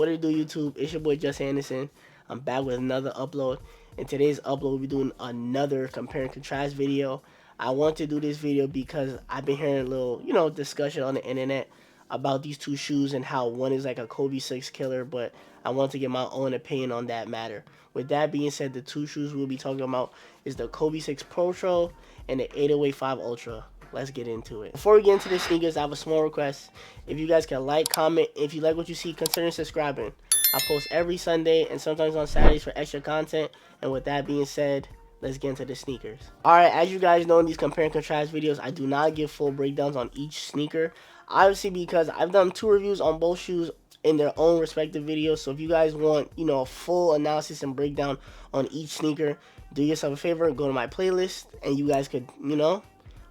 What it do, YouTube? It's your boy Juss Anderson. I'm back with another upload. In today's upload, we'll be doing another compare and contrast video. I want to do this video because I've been hearing a little, discussion on the internet about these two shoes and how one is like a Kobe 6 killer, but I want to get my own opinion on that matter. With that being said, the two shoes we'll be talking about is the Kobe 6 Protro and the 808 5 Ultra. Let's get into it. Before we get into the sneakers, I have a small request. If you guys can like, comment, if you like what you see, consider subscribing. I post every Sunday and sometimes on Saturdays for extra content. And with that being said, let's get into the sneakers. Alright, as you guys know in these compare and contrast videos, I do not give full breakdowns on each sneaker. Obviously because I've done 2 reviews on both shoes in their own respective videos. So if you guys want, a full analysis and breakdown on each sneaker, do yourself a favor, go to my playlist and you guys could,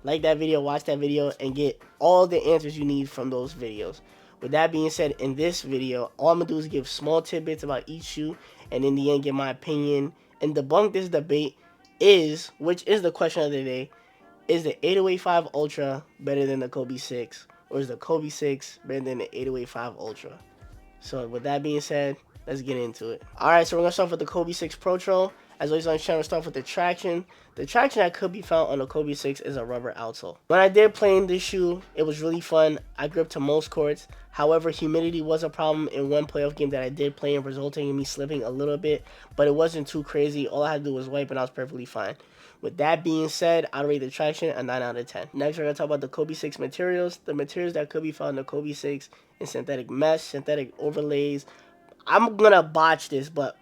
like that video, watch that video, and get all the answers you need from those videos. With that being said, in this video, all I'm going to do is give small tidbits about each shoe, and in the end, give my opinion and debunk this debate which is the question of the day, is the 808 5 Ultra better than the Kobe 6, or is the Kobe 6 better than the 808 5 Ultra? So with that being said, let's get into it. Alright, so we're going to start with the Kobe 6 Protro. As always on the channel, start with the traction. The traction that could be found on the Kobe 6 is a rubber outsole. When I did play in this shoe, it was really fun. I gripped to most courts. However, humidity was a problem in one playoff game that I did play in, resulting in me slipping a little bit, but it wasn't too crazy. All I had to do was wipe and I was perfectly fine. With that being said, I'd rate the traction a 9 out of 10. Next, we're going to talk about the Kobe 6 materials. The materials that could be found in the Kobe 6 is synthetic mesh, synthetic overlays. I'm going to botch this, but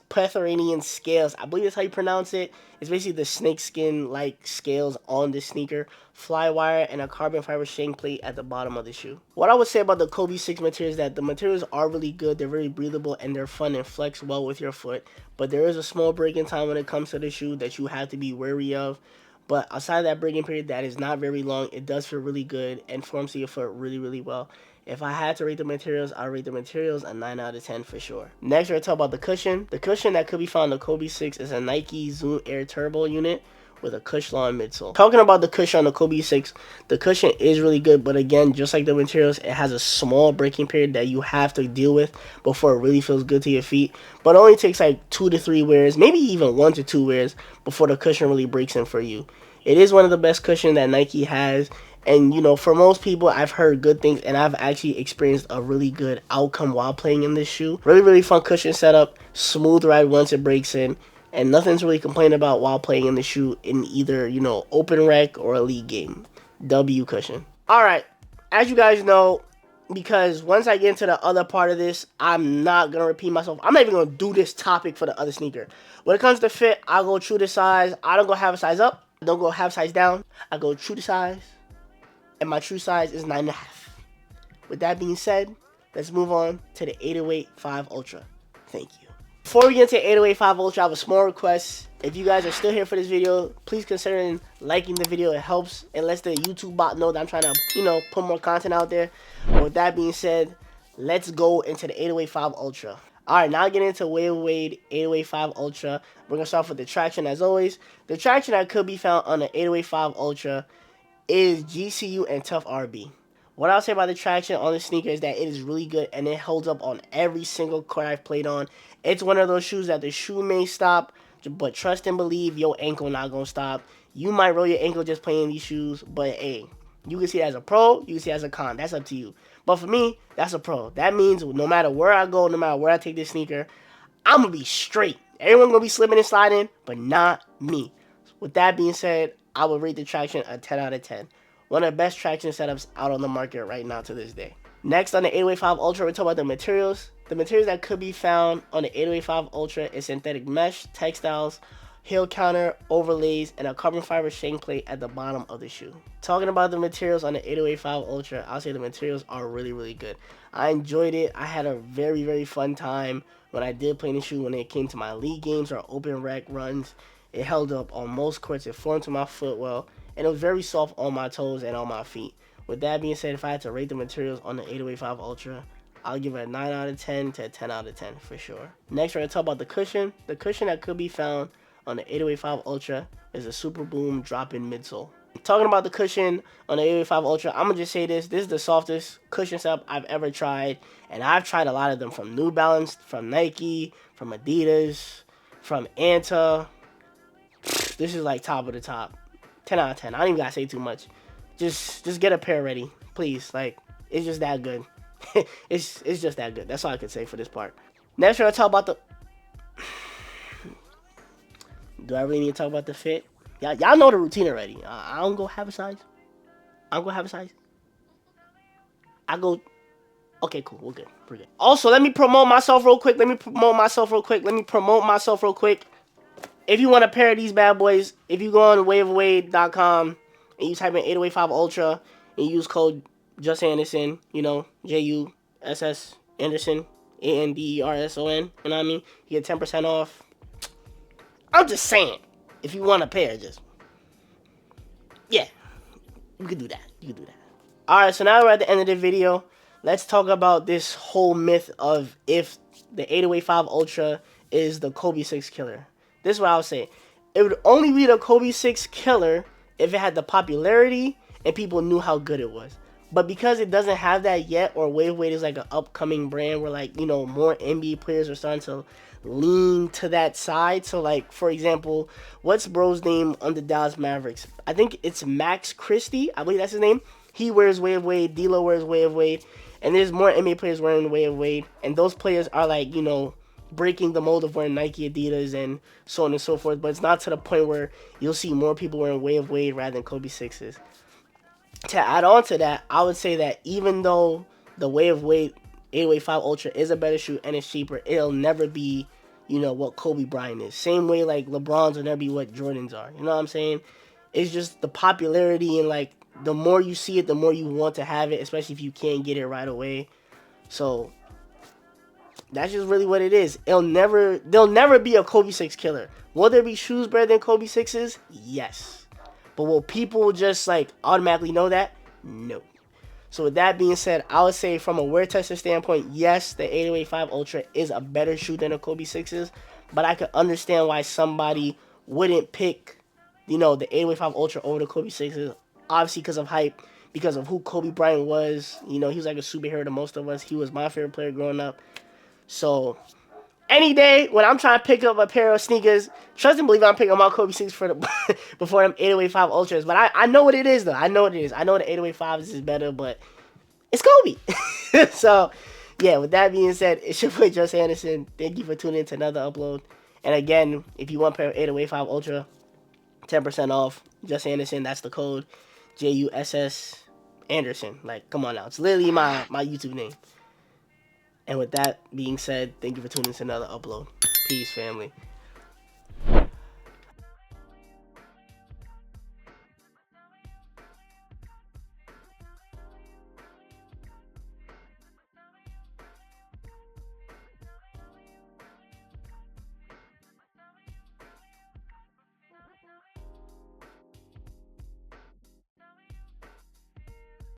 Pythagorean scales, I believe that's how you pronounce it. It's basically the snake skin like scales on the sneaker, fly wire, and a carbon fiber shank plate at the bottom of the shoe. What I would say about the Kobe 6 materials is that the materials are really good, they're very breathable, and they're fun and flex well with your foot. But there is a small break-in time when it comes to the shoe that you have to be wary of. But outside of that break-in period that is not very long, it does feel really good and forms to your foot really, really well. If I had to rate the materials, I'd rate the materials a 9 out of 10 for sure. Next, we're going to talk about the cushion. The cushion that could be found in the Kobe 6 is a Nike Zoom Air Turbo unit with a Cushlon midsole. Talking about the cushion on the Kobe 6, the cushion is really good, but again, just like the materials, it has a small breaking period that you have to deal with before it really feels good to your feet. But it only takes like 2 to 3 wears, maybe even 1 to 2 wears before the cushion really breaks in for you. It is one of the best cushions that Nike has. And, for most people, I've heard good things, and I've actually experienced a really good outcome while playing in this shoe. Really, really fun cushion setup, smooth ride once it breaks in, and nothing's really complained about while playing in the shoe in either, open rec or a league game. W cushion. Alright, as you guys know, because once I get into the other part of this, I'm not going to repeat myself. I'm not even going to do this topic for the other sneaker. When it comes to fit, I'll go true to size. I don't go half a size up. I don't go half size down. I go true to size. And my true size is 9.5. With that being said, let's move on to the 808 5 Ultra. Thank you. Before we get into 808 5 Ultra, I have a small request. If you guys are still here for this video, please consider liking the video. It helps. It lets the YouTube bot know that I'm trying to, put more content out there. But with that being said, let's go into the 808 5 Ultra. Alright, now getting into Wade 808 5 Ultra. We're going to start with the traction as always. The traction that could be found on the 808 5 Ultra is GCU and Tough RB. What I'll say about the traction on the sneaker is that it is really good and it holds up on every single court I've played on. It's one of those shoes that the shoe may stop, but trust and believe your ankle not gonna stop. You might roll your ankle just playing these shoes, but hey, you can see it as a pro, you can see it as a con. That's up to you. But for me, that's a pro. That means no matter where I go, no matter where I take this sneaker, I'm gonna be straight. Everyone's gonna be slipping and sliding, but not me. With that being said, I would rate the traction a 10 out of 10. One of the best traction setups out on the market right now to this day. Next on the 808 5 Ultra, we're talking about the materials. The materials that could be found on the 808 5 Ultra is synthetic mesh, textiles, heel counter, overlays, and a carbon fiber shank plate at the bottom of the shoe. Talking about the materials on the 808 5 Ultra, I'll say the materials are really, really good. I enjoyed it. I had a very, very fun time when I did play in the shoe when it came to my league games or open rec runs. It held up on most courts. It formed to my foot well. And it was very soft on my toes and on my feet. With that being said, if I had to rate the materials on the 808 5 Ultra, I'll give it a 9 out of 10 to a 10 out of 10 for sure. Next, we're going to talk about the cushion. The cushion that could be found on the 808 5 Ultra is a Super Boom drop-in midsole. Talking about the cushion on the 885 Ultra, I'm gonna just say this: this is the softest cushion setup I've ever tried, and I've tried a lot of them from New Balance, from Nike, from Adidas, from Anta. This is like top of the top, 10 out of 10. I don't even gotta say too much. Just get a pair ready, please. Like it's just that good. It's just that good. That's all I can say for this part. Next, we're gonna talk about the. Do I really need to talk about the fit? Y'all know the routine already. I don't go have a size. I don't go have a size. I go. Okay, cool. We're good. We're good. Also, let me promote myself real quick. If you want a pair of these bad boys, if you go on waveaway.com and you type in 8085 Ultra and you use code Juss Anderson, Juss Anderson, Anderson, you know what I mean? You get 10% off. I'm just saying, if you want a pair, just yeah, you can do that. Alright, so now we're at the end of the video. Let's talk about this whole myth of if the 8085 Ultra is the Kobe 6 killer. This is what I'll say. It would only be the Kobe 6 killer if it had the popularity and people knew how good it was. But because it doesn't have that yet, or Waveweight is like an upcoming brand where like, more NBA players are starting to lean to that side. So like, for example, what's bro's name on the Dallas Mavericks? I think it's Max Christie. I believe that's his name. He wears Waveweight. D'Lo wears Waveweight. And there's more NBA players wearing Waveweight. And those players are like, breaking the mold of wearing Nike, Adidas, and so on and so forth. But it's not to the point where you'll see more people wearing Waveweight rather than Kobe 6s. To add on to that, I would say that even though the Waveweight 885 Ultra is a better shoe and it's cheaper, it'll never be, what Kobe Bryant is. Same way like LeBron's will never be what Jordans are. You know what I'm saying? It's just the popularity, and like the more you see it, the more you want to have it, especially if you can't get it right away. So that's just really what it is. There'll never be a Kobe 6 killer. Will there be shoes better than Kobe 6s? Yes. But will people just like automatically know that? No. So with that being said, I would say from a wear tester standpoint, yes, the 8085 Ultra is a better shoe than the Kobe 6s. But I could understand why somebody wouldn't pick, the 8085 Ultra over the Kobe 6s. Obviously because of hype, because of who Kobe Bryant was. He was like a superhero to most of us. He was my favorite player growing up. So any day when I'm trying to pick up a pair of sneakers, trust and believe I'm picking up my Kobe 6 for the before them 8085 Ultras. But I know what it is though. I know what it is. I know the 8085 is better, but it's Kobe. So yeah, with that being said, it's your boy Juss Anderson. Thank you for tuning in to another upload. And again, if you want a pair of 8085 Ultra, 10% off. Juss Anderson, that's the code. Juss Anderson. Like, come on now. It's literally my YouTube name. And with that being said, thank you for tuning in to another upload. Peace, family.